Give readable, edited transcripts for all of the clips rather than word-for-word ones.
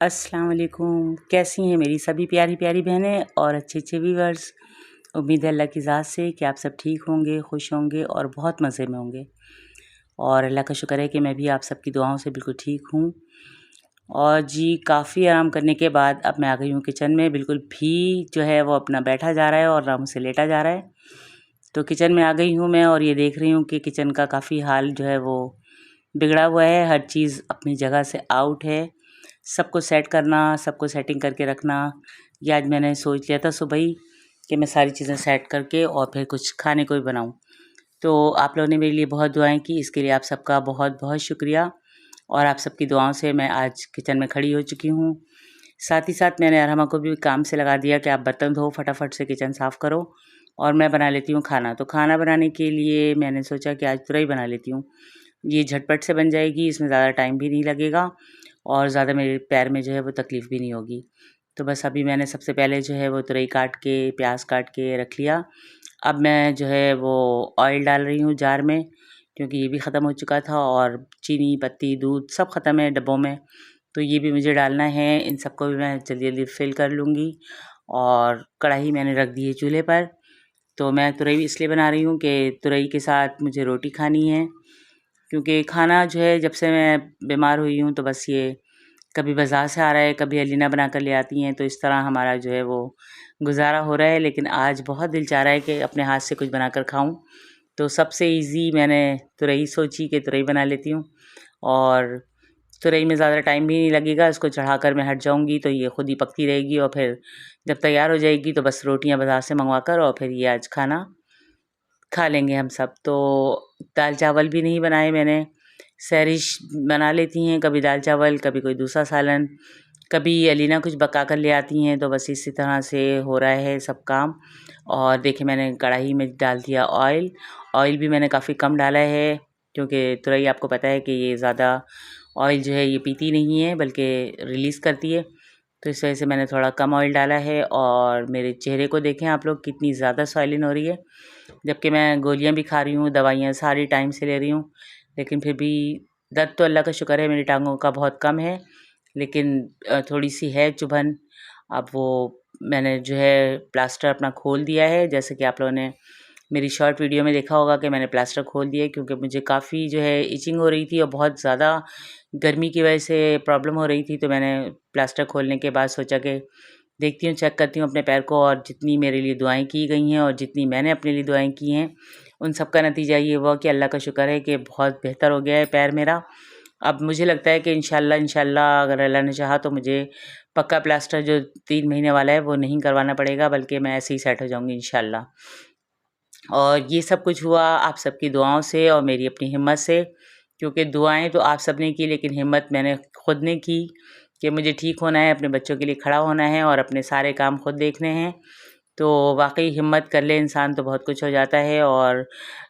अस्सलाम वालेकुम। कैसी हैं मेरी सभी प्यारी प्यारी बहनें और अच्छे अच्छे व्यूअर्स। उम्मीद है अल्लाह की ज़ात से कि आप सब ठीक होंगे, खुश होंगे और बहुत मज़े में होंगे। और अल्लाह का शुक्र है कि मैं भी आप सबकी दुआओं से बिल्कुल ठीक हूँ। और जी काफ़ी आराम करने के बाद अब मैं आ गई हूँ किचन में। बिल्कुल भी जो है वो अपना बैठा जा रहा है और आराम से लेटा जा रहा है। तो किचन में आ गई हूँ मैं और ये देख रही हूँ कि किचन का काफ़ी हाल जो है वो बिगड़ा हुआ है। हर चीज़ अपनी जगह से आउट है। सबको सेट करना, सबको सेटिंग करके रखना, ये आज मैंने सोच लिया था सुबह ही कि मैं सारी चीज़ें सेट करके और फिर कुछ खाने को भी बनाऊँ। तो आप लोगों ने मेरे लिए बहुत दुआएं की, इसके लिए आप सबका बहुत बहुत शुक्रिया। और आप सबकी दुआओं से मैं आज किचन में खड़ी हो चुकी हूँ। साथ ही साथ मैंने अरहमा को भी काम से लगा दिया कि आप बर्तन धो, फटाफट से किचन साफ़ करो और मैं बना लेती हूँ खाना। तो खाना बनाने के लिए मैंने सोचा कि आज तुरई बना लेती हूँ। ये झटपट से बन जाएगी, इसमें ज़्यादा टाइम भी नहीं लगेगा और ज़्यादा मेरे पैर में जो है वो तकलीफ़ भी नहीं होगी। तो बस अभी मैंने सबसे पहले जो है वो तुरई काट के, प्याज काट के रख लिया। अब मैं जो है वो ऑयल डाल रही हूँ जार में, क्योंकि ये भी ख़त्म हो चुका था और चीनी, पत्ती, दूध सब ख़त्म है डब्बों में। तो ये भी मुझे डालना है, इन सबको भी मैं जल्दी-जल्दी फ़िल कर लूँगी। और कढ़ाई मैंने रख दी है चूल्हे पर। तो मैं तुरई इसलिए बना रही हूँ कि तुरई के साथ मुझे रोटी खानी है, क्योंकि खाना जो है जब से मैं बीमार हुई हूँ तो बस ये कभी बाज़ार से आ रहा है, कभी अलीना बना कर ले आती हैं, तो इस तरह हमारा जो है वो गुज़ारा हो रहा है। लेकिन आज बहुत दिल चाह रहा है कि अपने हाथ से कुछ बनाकर खाऊँ। तो सबसे ईज़ी मैंने तुरई सोची कि तुरई बना लेती हूँ। और तुरई में ज़्यादा टाइम भी नहीं लगेगा, इसको चढ़ाकर मैं हट जाऊँगी तो ये खुद ही पकती रहेगी और फिर जब तैयार हो जाएगी तो बस रोटियाँ बाज़ार से मँगवा कर और फिर ये आज खाना खा लेंगे हम सब। तो दाल चावल भी नहीं बनाए मैंने। सैरिश बना लेती हैं, कभी दाल चावल, कभी कोई दूसरा सालन, कभी अलीना कुछ पका कर ले आती हैं, तो बस इसी तरह से हो रहा है सब काम। और देखिए मैंने कढ़ाई में डाल दिया ऑयल। ऑयल भी मैंने काफ़ी कम डाला है, क्योंकि तुरई आपको पता है कि ये ज़्यादा ऑयल जो है ये पीती नहीं है बल्कि रिलीज़ करती है। तो इस वजह से मैंने थोड़ा कम ऑयल डाला है। और मेरे चेहरे को देखें आप लोग, कितनी ज़्यादा सॉइलिन हो रही है, जबकि मैं गोलियां भी खा रही हूँ, दवाइयाँ सारी टाइम से ले रही हूँ, लेकिन फिर भी दर्द तो अल्लाह का शुक्र है मेरी टांगों का बहुत कम है, लेकिन थोड़ी सी है चुभन। अब वो मैंने जो है प्लास्टर अपना खोल दिया है, जैसे कि आप लोगों ने मेरी शॉर्ट वीडियो में देखा होगा कि मैंने प्लास्टर खोल दिया है, क्योंकि मुझे काफ़ी जो है इचिंग हो रही थी और बहुत ज़्यादा गर्मी की वजह से प्रॉब्लम हो रही थी। तो मैंने प्लास्टर खोलने के बाद सोचा कि देखती हूँ, चेक करती हूँ अपने पैर को, और जितनी मेरे लिए दुआएं की गई हैं और जितनी मैंने अपने लिए दुआएं की हैं, उन सब का नतीजा ये हुआ कि अल्लाह का शुक्र है कि बहुत बेहतर हो गया है पैर मेरा। अब मुझे लगता है कि इंशाल्लाह इंशाल्लाह अगर अल्लाह ने चाहा तो मुझे पक्का प्लास्टर जो 3 महीने वाला है वो नहीं करवाना पड़ेगा, बल्कि मैं ऐसे ही सेट हो जाऊँगी इंशाल्लाह। और ये सब कुछ हुआ आप सबकी दुआओं से और मेरी अपनी हिम्मत से, क्योंकि दुआएं तो आप सब ने की, लेकिन हिम्मत मैंने खुद ने की कि मुझे ठीक होना है, अपने बच्चों के लिए खड़ा होना है और अपने सारे काम खुद देखने हैं। तो वाकई हिम्मत कर ले इंसान तो बहुत कुछ हो जाता है। और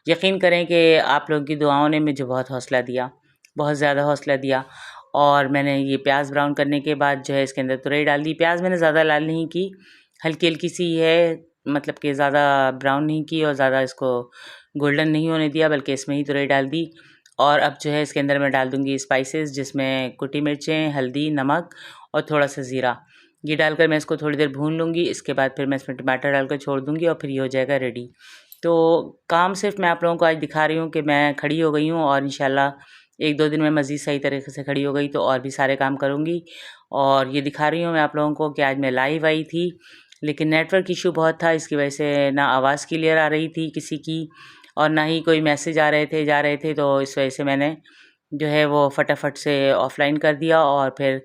यकीन करें कि आप लोगों की दुआओं ने मुझे बहुत हौसला दिया, बहुत ज़्यादा हौसला दिया। और मैंने ये प्याज ब्राउन करने के बाद जो है इसके अंदर तुरई डाल दी। प्याज मैंने ज़्यादा लाल नहीं की, हल्की हल्की सी है, मतलब कि ज़्यादा ब्राउन नहीं की और ज़्यादा इसको गोल्डन नहीं होने दिया, बल्कि इसमें ही तुरई डाल दी। और अब जो है इसके अंदर मैं डाल दूँगी स्पाइसेस, जिसमें कुटी मिर्चें, हल्दी, नमक और थोड़ा सा ज़ीरा। ये डालकर मैं इसको थोड़ी देर भून लूँगी। इसके बाद फिर मैं इसमें टमाटर डालकर छोड़ दूँगी और फिर ये हो जाएगा रेडी। तो काम सिर्फ मैं आप लोगों को आज दिखा रही हूँ कि मैं खड़ी हो गई हूँ, और इंशाल्लाह 1-2 दिन में मज़ीद सही तरीके से खड़ी हो गई तो और भी सारे काम करूँगी। और ये दिखा रही हूँ मैं आप लोगों को कि आज मैं लाइव आई थी, लेकिन नेटवर्क इशू बहुत था, इसकी वजह से ना आवाज़ क्लियर आ रही थी किसी की और ना ही कोई मैसेज आ रहे थे, जा रहे थे। तो इस वजह से मैंने जो है वो फटाफट से ऑफ़लाइन कर दिया और फिर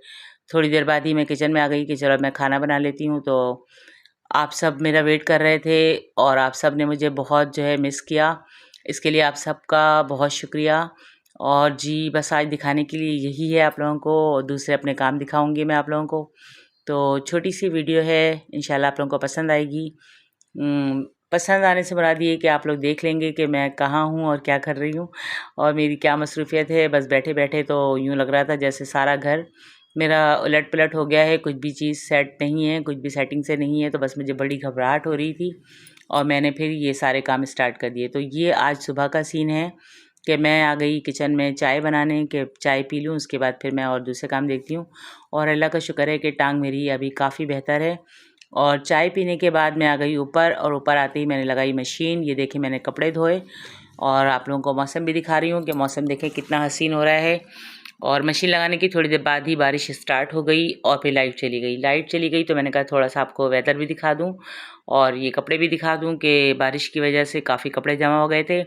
थोड़ी देर बाद ही मैं किचन में आ गई कि चलो मैं खाना बना लेती हूँ। तो आप सब मेरा वेट कर रहे थे और आप सब ने मुझे बहुत जो है मिस किया, इसके लिए आप सबका बहुत शुक्रिया। और जी बस आज दिखाने के लिए यही है आप लोगों को, और दूसरे अपने काम दिखाऊंगी मैं आप लोगों को। तो छोटी सी वीडियो है, इंशाल्लाह आप लोगों को पसंद आएगी। पसंद आने से मुराद ये कि आप लोग देख लेंगे कि मैं कहाँ हूँ और क्या कर रही हूँ और मेरी क्या मसरूफ़ियत है। बस बैठे बैठे तो यूँ लग रहा था जैसे सारा घर मेरा उलट पलट हो गया है, कुछ भी चीज़ सेट नहीं है, कुछ भी सेटिंग से नहीं है। तो बस मुझे बड़ी घबराहट हो रही थी और मैंने फिर ये सारे काम स्टार्ट कर दिए। तो ये आज सुबह का सीन है कि मैं आ गई किचन में चाय बनाने, कि चाय पी लूँ, उसके बाद फिर मैं और दूसरे काम देखती हूँ। और अल्लाह का शुक्र है कि टांग मेरी अभी काफ़ी बेहतर है। और चाय पीने के बाद मैं आ गई ऊपर, और ऊपर आते ही मैंने लगाई मशीन। ये देखिए मैंने कपड़े धोए, और आप लोगों को मौसम भी दिखा रही हूँ कि मौसम देखें कितना हसीन हो रहा है। और मशीन लगाने की थोड़ी देर बाद ही बारिश स्टार्ट हो गई, और फिर लाइट चली गई। लाइट चली गई तो मैंने कहा थोड़ा सा आपको वेदर भी दिखा दूँ और ये कपड़े भी दिखा दूँ कि बारिश की वजह से काफ़ी कपड़े जमा हो गए थे।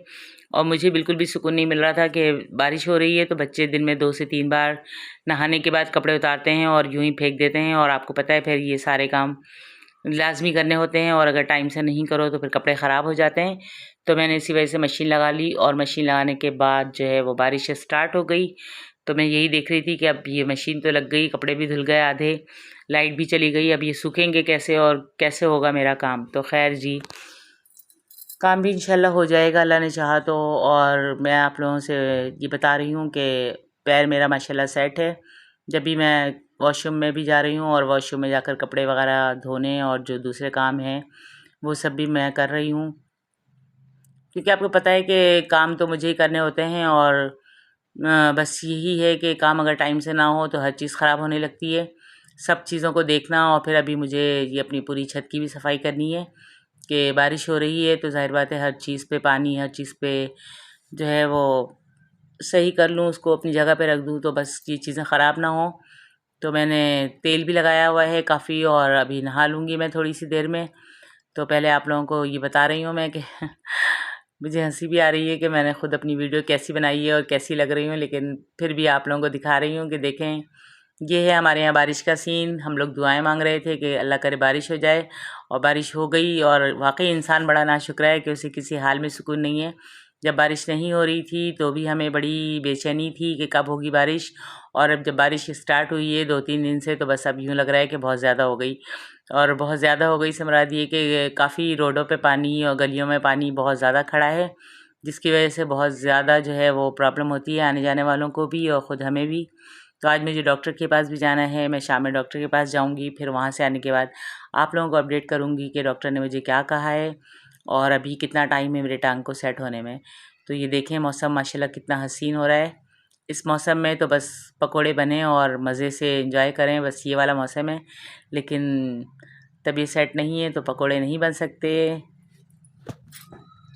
और मुझे बिल्कुल भी सुकून नहीं मिल रहा था कि बारिश हो रही है तो बच्चे दिन में 2 से 3 बार नहाने के बाद कपड़े उतारते हैं और यूँ ही फेंक देते हैं, और आपको पता है फिर ये सारे काम लाज़मी करने होते हैं, और अगर टाइम से नहीं करो तो फिर कपड़े ख़राब हो जाते हैं। तो मैंने इसी वजह से मशीन लगा ली, और मशीन लगाने के बाद जो है वो बारिश स्टार्ट हो गई। तो मैं यही देख रही थी कि अब ये मशीन तो लग गई, कपड़े भी धुल गए आधे, लाइट भी चली गई, अब ये सूखेंगे कैसे और कैसे होगा मेरा काम। तो खैर जी, काम भी इंशाल्लाह हो जाएगा अल्लाह ने चाहा तो। और मैं आप लोगों से ये बता रही हूँ कि पैर मेरा माशाल्लाह सेट है। जब भी मैं वॉशरूम में भी जा रही हूँ और वॉशरूम में जाकर कपड़े वगैरह धोने और जो दूसरे काम हैं वो सब भी मैं कर रही हूँ, क्योंकि आपको पता है कि काम तो मुझे ही करने होते हैं। और बस यही है कि काम अगर टाइम से ना हो तो हर चीज़ ख़राब होने लगती है, सब चीज़ों को देखना। और फिर अभी मुझे ये अपनी पूरी छत की भी सफाई करनी है कि बारिश हो रही है तो ज़ाहिर बात है हर चीज़ पे पानी, हर चीज़ पे जो है वो सही कर लूँ, उसको अपनी जगह पे रख दूँ तो बस ये चीज़ें ख़राब ना हो। तो मैंने तेल भी लगाया हुआ है काफ़ी, और अभी नहा लूँगी मैं थोड़ी सी देर में। तो पहले आप लोगों को ये बता रही हूँ मैं कि मुझे हंसी भी आ रही है कि मैंने खुद अपनी वीडियो कैसी बनाई है और कैसी लग रही हूँ, लेकिन फिर भी आप लोगों को दिखा रही हूँ कि देखें ये है हमारे यहाँ बारिश का सीन। हम लोग दुआएं मांग रहे थे कि अल्लाह करे बारिश हो जाए, और बारिश हो गई। और वाकई इंसान बड़ा नाशुक्र है कि उसे किसी हाल में सुकून नहीं है। जब बारिश नहीं हो रही थी तो भी हमें बड़ी बेचैनी थी कि कब होगी बारिश, और अब जब बारिश स्टार्ट हुई है 2-3 दिन से तो बस अब यूँ लग रहा है कि बहुत ज़्यादा हो गई। और बहुत ज़्यादा हो गई से मुराद ये कि काफ़ी रोडों पे पानी और गलियों में पानी बहुत ज़्यादा खड़ा है, जिसकी वजह से बहुत ज़्यादा जो है वो प्रॉब्लम होती है आने जाने वालों को भी और ख़ुद हमें भी। तो आज मुझे डॉक्टर के पास भी जाना है, मैं शाम में डॉक्टर के पास जाऊंगी, फिर वहाँ से आने के बाद आप लोगों को अपडेट करूंगी कि डॉक्टर ने मुझे क्या कहा है और अभी कितना टाइम है मेरे टांग को सेट होने में। तो ये देखें मौसम माशाल्लाह कितना हसीन हो रहा है। इस मौसम में तो बस पकोड़े बने और मज़े से एंजॉय करें, बस ये वाला मौसम है। लेकिन तबीयत सेट नहीं है तो पकोड़े नहीं बन सकते।